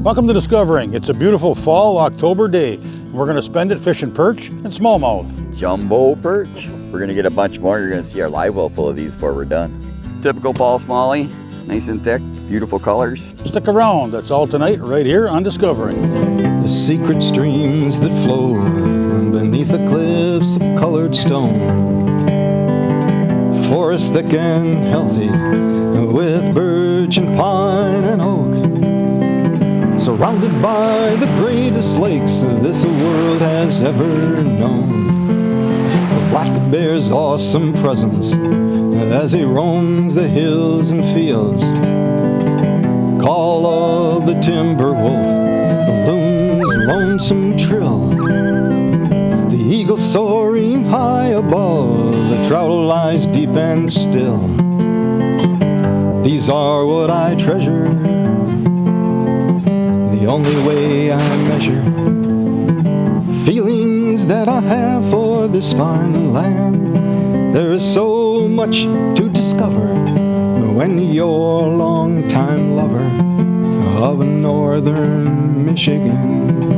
Welcome to Discovering. It's a beautiful fall October day. We're going to spend it fishing perch and smallmouth. Jumbo perch. We're going to get a bunch more. You're going to see our live well full of these before we're done. Typical fall smallie, nice and thick, beautiful colors. Stick around. That's all tonight right here on Discovering. The secret streams that flow beneath the cliffs of colored stone. Forest thick and healthy with birch and pine and oak. Surrounded by the greatest lakes this world has ever known. The black bear's awesome presence as he roams the hills and fields. Call of the timber wolf, the loon's lonesome trill. The eagle soaring high above, the trout lies deep and still. These are what I treasure, the only way I measure feelings that I have for this fine land. There is so much to discover when you're a long-time lover of northern Michigan.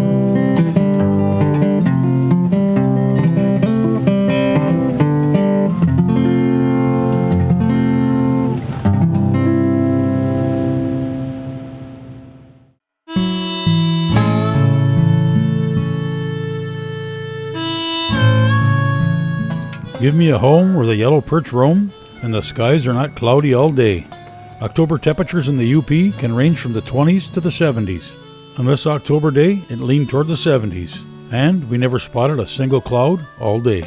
Give me a home where the yellow perch roam and the skies are not cloudy all day. October temperatures in the UP can range from the 20s to the 70s. On this October day, it leaned toward the 70s, and we never spotted a single cloud all day.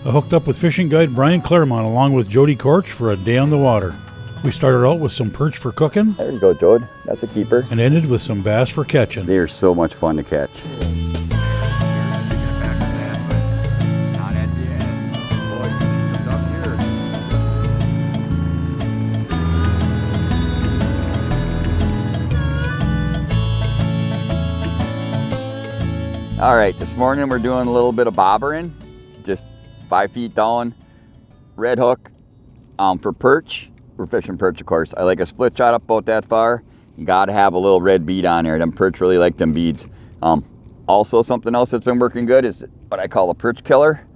I hooked up with fishing guide Brian Claremont along with Jody Korch for a day on the water. We started out with some perch for cooking. There you go, Jode. That's a keeper. And ended with some bass for catching. They are so much fun to catch. All right, this morning we're doing a little bit of bobbering, just 5 feet down, red hook for perch. We're fishing perch, of course. I like a split shot up about that far. You gotta have a little red bead on there. Them perch really like them beads. Also, something else that's been working good is what I call a perch killer,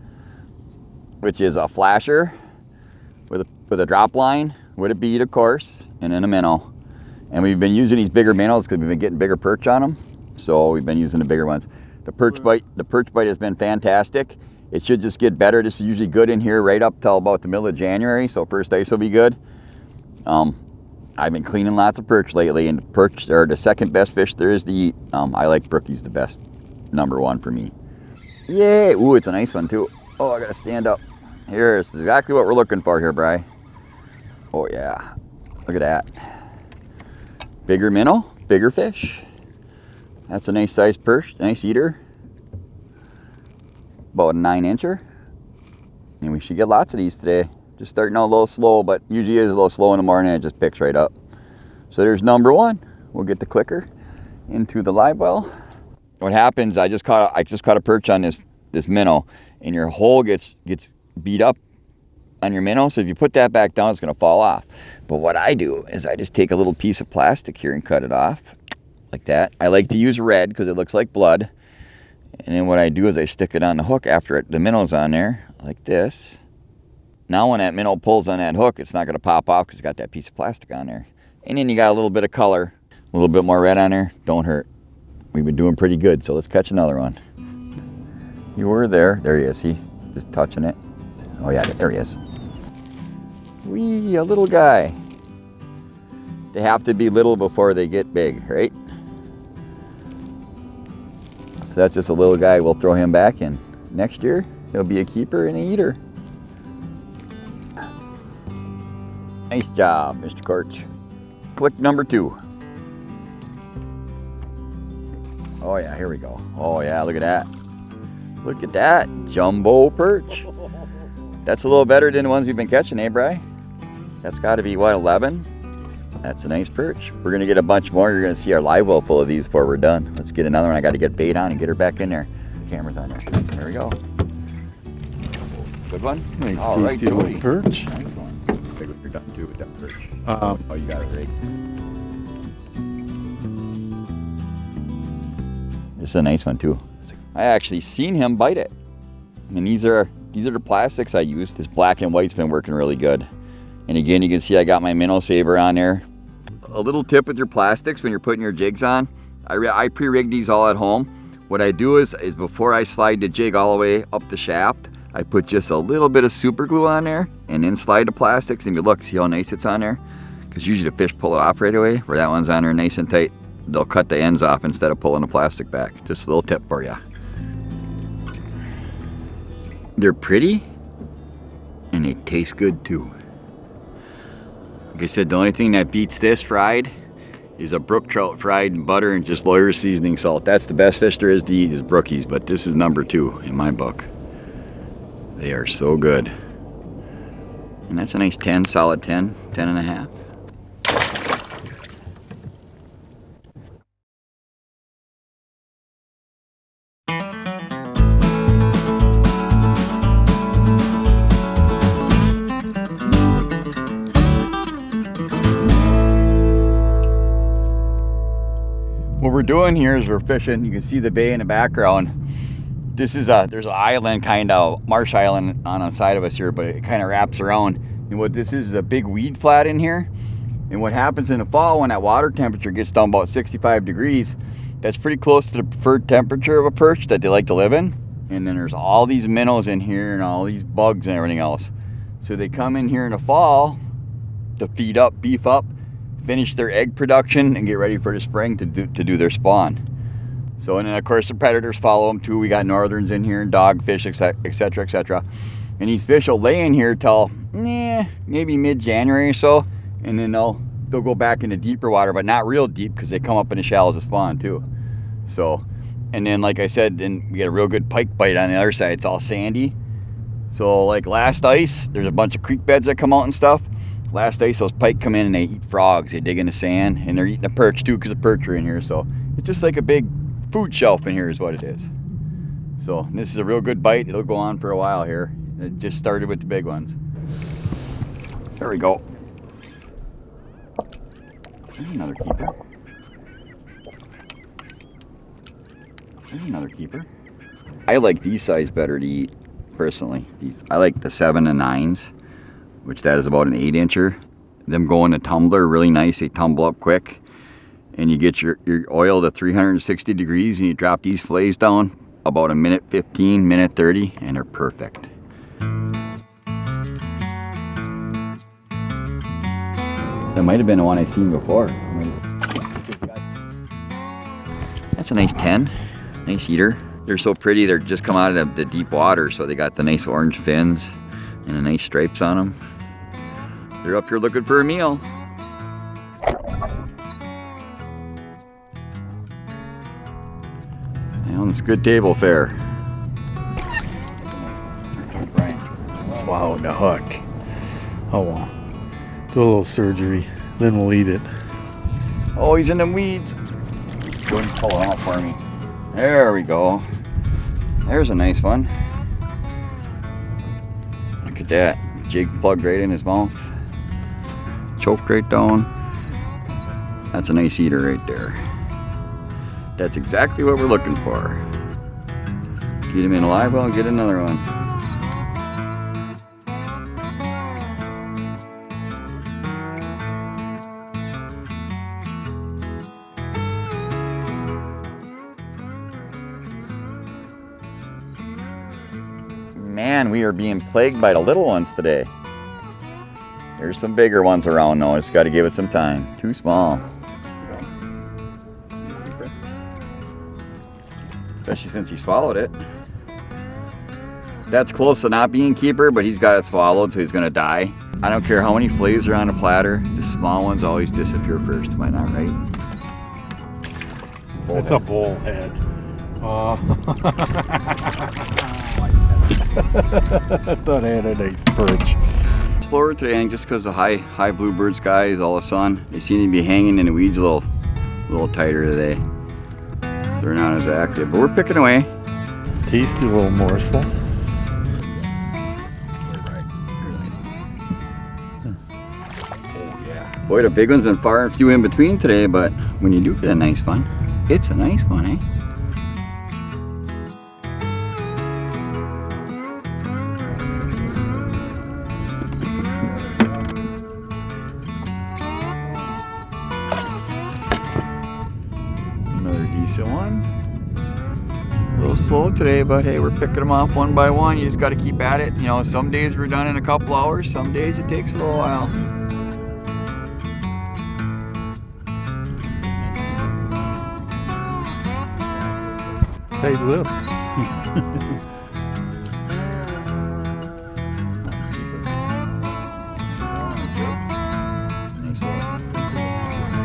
which is a flasher with a drop line, with a bead, of course, and then a minnow. And we've been using these bigger minnows because we've been getting bigger perch on them. So we've been using the bigger ones. The perch bite has been fantastic. It should just get better. This is usually good in here right up till about the middle of January, so first ice will be good. I've been cleaning lots of perch lately, and perch are the second best fish there is to eat. I like brookies the best, #1 for me. Yay! Ooh, it's a nice one too. Oh, I gotta stand up. Here's exactly what we're looking for here, Bri. Oh yeah, look at that. Bigger minnow, bigger fish. That's a nice sized perch, nice eater. About a 9-incher. And we should get lots of these today. Just starting out a little slow, but usually is a little slow in the morning and it just picks right up. So there's #1. We'll get the clicker into the live well. What happens, I just caught a perch on this minnow, and your hole gets beat up on your minnow. So if you put that back down, it's gonna fall off. But what I do is I just take a little piece of plastic here and cut it off. Like that. I like to use red because it looks like blood. And then what I do is I stick it on the hook after the minnow's on there, like this. Now when that minnow pulls on that hook, it's not going to pop off because it's got that piece of plastic on there. And then you got a little bit of color, a little bit more red on there. Don't hurt. We've been doing pretty good, so let's catch another one. You were there. There he is. He's just touching it. Oh yeah, there he is. Wee, a little guy. They have to be little before they get big, right? So that's just a little guy. We'll throw him back in. Next year, he'll be a keeper and a eater. Nice job, Mr. Korch. Click #2. Oh yeah, here we go. Oh yeah, look at that. Look at that, jumbo perch. That's a little better than the ones we've been catching, eh, Bri? That's gotta be, what, 11? That's a nice perch. We're gonna get a bunch more. You're gonna see our live well full of these before we're done. Let's get another one. I gotta get bait on and get her back in there. The camera's on there. There we go. Good one? Nice, all right, little perch. Nice one. Okay, you're done too with that perch. Oh, you got it right. This is a nice one too. I actually seen him bite it. And these are the plastics I use. This black and white's been working really good. And again, you can see I got my minnow saver on there. A little tip with your plastics when you're putting your jigs on. I pre-rig these all at home. What I do is before I slide the jig all the way up the shaft, I put just a little bit of super glue on there and then slide the plastics, and you look, see how nice it's on there? Because usually the fish pull it off right away, where that one's on there nice and tight. They'll cut the ends off instead of pulling the plastic back. Just a little tip for you. They're pretty and they taste good too. Like I said, the only thing that beats this fried is a brook trout fried in butter and just lawyer seasoning salt. That's the best fish there is to eat, is brookies, but this is number 2 in my book. They are so good. And that's a nice 10, solid 10, 10 and a half. What we're doing here is we're fishing. You can see the bay in the background. This is there's an island, kind of marsh island on the side of us here, but it kind of wraps around. And what this is a big weed flat in here. And what happens in the fall when that water temperature gets down about 65 degrees, that's pretty close to the preferred temperature of a perch that they like to live in. And then there's all these minnows in here and all these bugs and everything else. So they come in here in the fall to feed up, beef up, finish their egg production and get ready for the spring to do their spawn. So, and then of course the predators follow them too. We got northerns in here and dogfish, etc, etc. And these fish will lay in here till maybe mid-January or so, and then they'll go back into deeper water, but not real deep because they come up in the shallows of spawn too. So, and then like I said, then we get a real good pike bite on the other side. It's all sandy. So like last ice, there's a bunch of creek beds that come out and stuff. Last ice, those pike come in and they eat frogs. They dig in the sand, and they're eating a perch too because the perch are in here. So it's just like a big food shelf in here is what it is. So this is a real good bite. It'll go on for a while here. It just started with the big ones. There we go. There's another keeper. There's another keeper. I like these size better to eat, personally. I like the 7 and 9s. Which that is about an 8-incher. Them go in a tumbler really nice. They tumble up quick. And you get your oil to 360 degrees and you drop these fillets down about a minute 15, minute 30, and they're perfect. That might have been the one I seen before. That's a nice 10, nice eater. They're so pretty, they're just come out of the deep water, so they got the nice orange fins and the nice stripes on them. They're up here looking for a meal. And it's good table fare. Swallowed the hook. Oh well. Do a little surgery, then we'll eat it. Oh, he's in them weeds. Go and pull it out for me. There we go. There's a nice one. Look at that. Jig plugged right in his mouth. Choked right down. That's a nice eater right there. That's exactly what we're looking for. Get him in a live well and get another one. Man, we are being plagued by the little ones today. There's some bigger ones around though. Just got to give it some time. Too small. Especially since he swallowed it. That's close to not being keeper, but he's got it swallowed, so he's gonna die. I don't care how many fillets are on the platter. The small ones always disappear first. Am I not right? It's a bullhead. I thought I had a nice perch. Slower today, just because the high bluebird sky is all the sun. They seem to be hanging in the weeds a little tighter today. So they're not as active, but we're picking away. Tasty little morsel. Boy, the big one's been far and few in between today, but when you do get a nice one, it's a nice one, eh? Another decent one. A little slow today, but hey, we're picking them off one by one. You just got to keep at it. You know, some days we're done in a couple hours. Some days it takes a little while. Tight lip.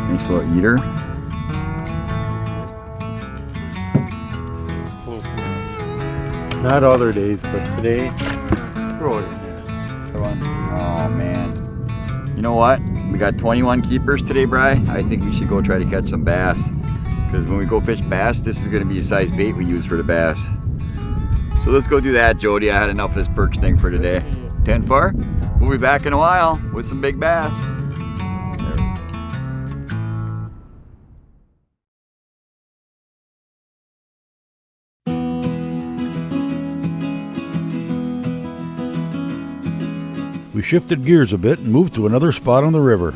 Nice little eater. Not other days, but today. Throw it in there. Oh man. You know what? We got 21 keepers today, Bri. I think we should go try to catch some bass. Because when we go fish bass, this is going to be a size bait we use for the bass. So let's go do that, Jody. I had enough of this perch thing for today. 10-4? We'll be back in a while with some big bass. We shifted gears a bit and moved to another spot on the river.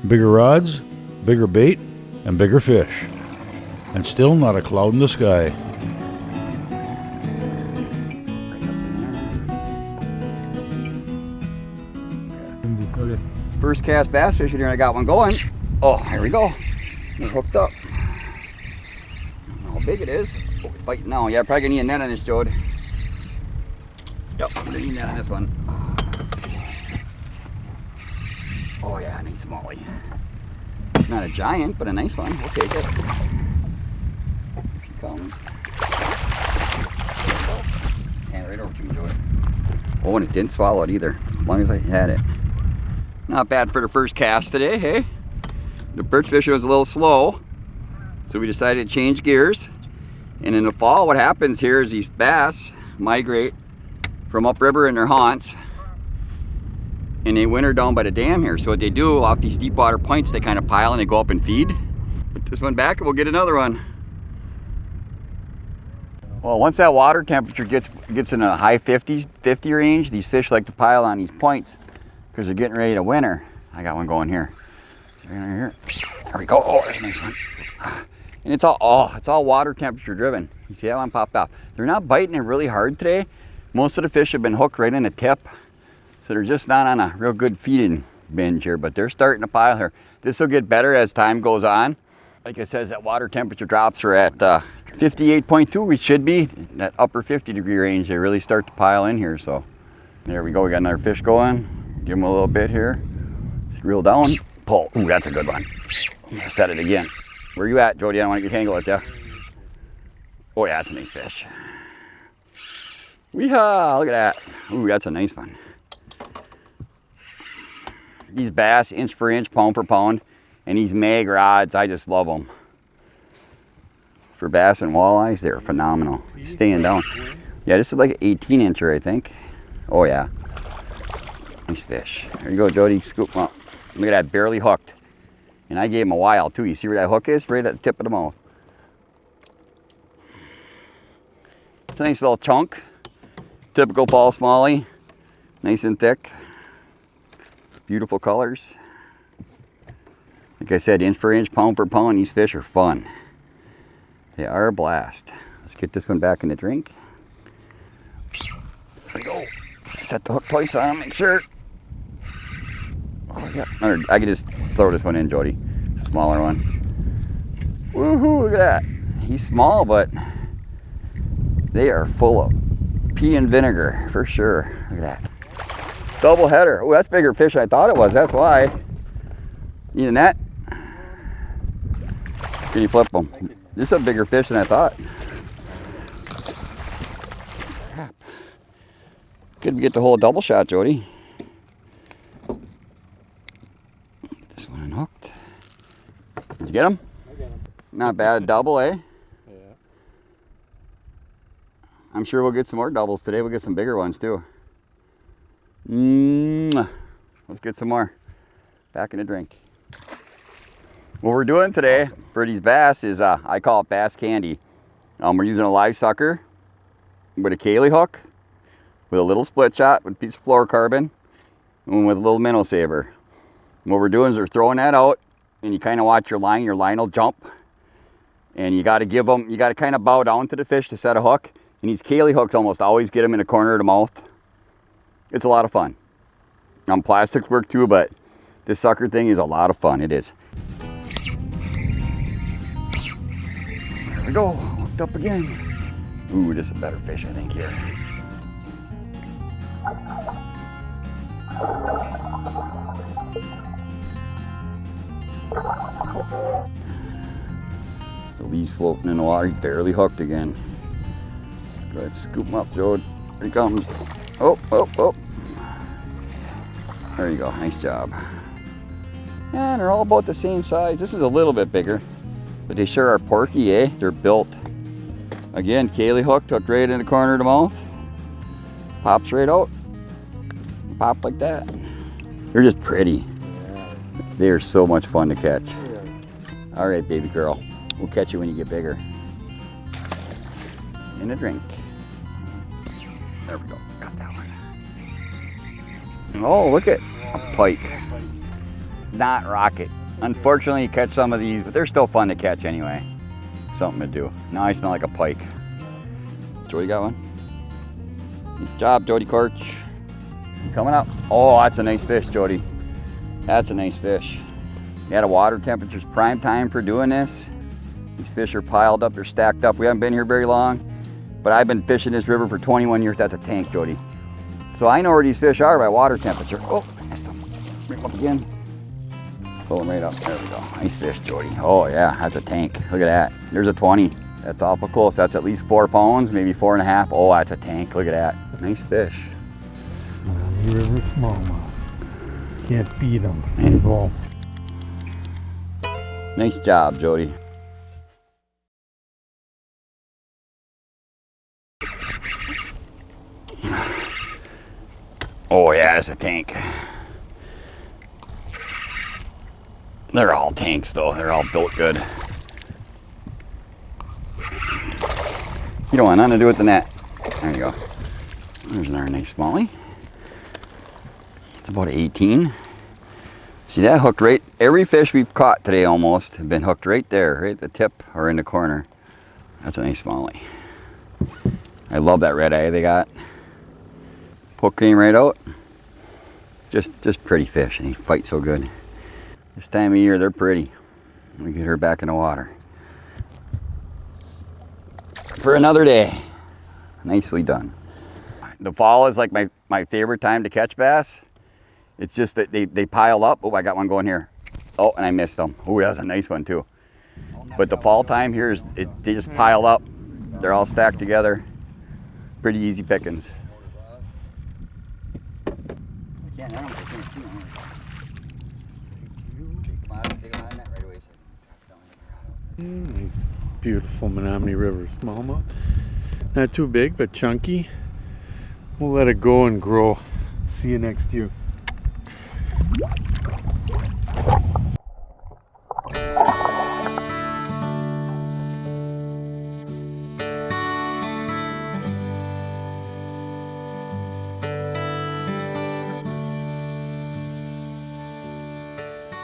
Bigger rods, bigger bait, and bigger fish. And still not a cloud in the sky. First cast bass fishing here, I got one going. Oh, here we go. It's hooked up. I don't know how big it is. Oh, it's biting now. Yeah, probably gonna need a net on this, Jode. Yep, I'm gonna need a net on this one. Oh yeah, nice smallie. Not a giant, but a nice one. We'll take it. Here she comes. And right over to me, Jode. Oh, and it didn't swallow it either, as long as I had it. Not bad for the first cast today, hey? The perch fishing was a little slow, so we decided to change gears. And in the fall, what happens here is these bass migrate from upriver in their haunts, and they winter down by the dam here. So what they do off these deep water points, they kind of pile and they go up and feed. Put this one back and we'll get another one. Well, once that water temperature gets in the high 50s, 50 range, these fish like to pile on these points because they're getting ready to winter. I got one going here. There we go. Oh, there's a nice one. And it's all water temperature driven. You see that one popped off. They're not biting it really hard today. Most of the fish have been hooked right in the tip. So they're just not on a real good feeding binge here, but they're starting to pile here. This will get better as time goes on. Like I said, that water temperature drops are at 58.2, we should be. That upper 50 degree range, they really start to pile in here. So there we go, we got another fish going. Give him a little bit here. Just reel down, pull. Ooh, that's a good one. I'm gonna set it again. Where you at, Jody? I don't want to get tangled with you. Oh yeah, that's a nice fish. Weehaw, look at that. Ooh, that's a nice one. These bass, inch for inch, pound for pound, and these mag rods, I just love them. For bass and walleyes, they're phenomenal. Staying down. Yeah, this is like an 18 incher, I think. Oh yeah. Nice fish. There you go, Jody. Scoop them up. Look at that, barely hooked. And I gave him a while too. You see where that hook is? Right at the tip of the mouth. It's a nice little chunk. Typical fall smallie. Nice and thick. Beautiful colors. Like I said, inch for inch, pound for pound, these fish are fun. They are a blast. Let's get this one back in the drink. There we go. Set the hook twice on him, make sure. Oh yeah, I could just throw this one in, Jody. It's a smaller one. Woohoo, look at that. He's small, but they are full of pea and vinegar for sure. Look at that. Double header. Oh, that's bigger fish than I thought it was. That's why. Need a net? Can you flip them? This is a bigger fish than I thought. Crap. Good to get the whole double shot, Jody. Get this one unhooked. Did you get him? I got him. Not bad. Double, eh? Yeah. I'm sure we'll get some more doubles today. We'll get some bigger ones too. Let's get some more. Back in the drink. What we're doing today for these bass is, I call it bass candy. We're using a live sucker with a Kaylee hook, with a little split shot, with a piece of fluorocarbon, and with a little minnow saber. And what we're doing is we're throwing that out, and you kind of watch your line will jump. And you got to give them, you got to kind of bow down to the fish to set a hook. And these Kaylee hooks almost always get them in the corner of the mouth. It's a lot of fun. Plastics work too, but this sucker thing is a lot of fun. It is. There we go, hooked up again. Ooh, this is a better fish, I think, here. So he's floating in the water. He's barely hooked again. Let's scoop him up, Joe. Here he comes. Oh, oh, oh. There you go. Nice job. And they're all about the same size. This is a little bit bigger, but they sure are porky, eh? They're built. Again, Kaylee hooked right in the corner of the mouth. Pops right out. Pop like that. They're just pretty. They're so much fun to catch. All right, baby girl. We'll catch you when you get bigger. In a drink. There we go. Got that one. Oh, look at a pike. Not rocket. Unfortunately, you catch some of these, but they're still fun to catch anyway. Something to do. Now I smell like a pike. Jody got one. Nice job, Jody Corch. He's coming up. Oh, that's a nice fish, Jody. That's a nice fish. Yeah, the water temperature's prime time for doing this. These fish are piled up, they're stacked up. We haven't been here very long, but I've been fishing this river for 21 years. That's a tank, Jody. So I know where these fish are by water temperature. Oh, I missed them. Bring them up again. Pull them right up. There we go. Nice fish, Jody. Oh yeah, that's a tank. Look at that. There's a 20. That's awful close. That's at least 4 pounds, maybe 4.5. Oh, that's a tank. Look at that. Nice fish. Menominee River smallmouth. Can't beat them. Well. Nice job, Jody. Oh yeah, it's a tank. They're all tanks though. They're all built good. You don't want nothing to do with the net. There you go. There's another nice smallie. It's about 18. See that hooked right? Every fish we've caught today almost have been hooked right there, right at the tip or in the corner. That's a nice smallie. I love that red eye they got. Hook came right out. Just pretty fish, and they fight so good. This time of year, they're pretty. We get her back in the water. For another day. Nicely done. The fall is like my favorite time to catch bass. It's just that they pile up. Oh, I got one going here. Oh, and I missed them. Oh, that's a nice one too. But the fall time here is they just pile up. They're all stacked together. Pretty easy pickings. I can't see them. Take them out of the net right away. Nice, beautiful Menominee River smallmouth. Not too big, but chunky. We'll let it go and grow. See you next year.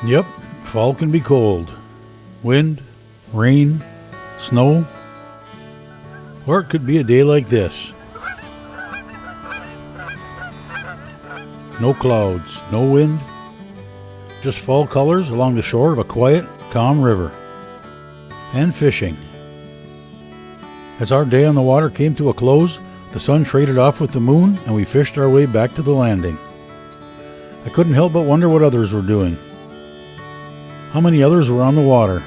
Yep, fall can be cold. Wind, rain, snow. Or it could be a day like this. No clouds, no wind. Just fall colors along the shore of a quiet, calm river. And fishing. As our day on the water came to a close, the sun traded off with the moon and we fished our way back to the landing. I couldn't help but wonder what others were doing. How many others were on the water?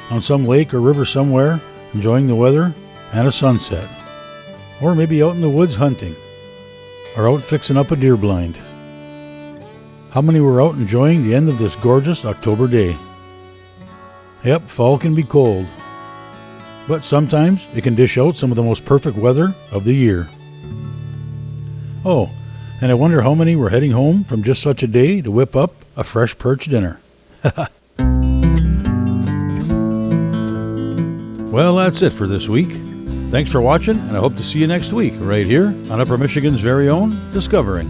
On some lake or river somewhere, enjoying the weather and a sunset. Or maybe out in the woods hunting. Or out fixing up a deer blind. How many were out enjoying the end of this gorgeous October day? Yep, fall can be cold. But sometimes it can dish out some of the most perfect weather of the year. Oh, and I wonder how many were heading home from just such a day to whip up a fresh perch dinner. Well, that's it for this week. Thanks for watching, and I hope to see you next week right here on Upper Michigan's very own Discovering.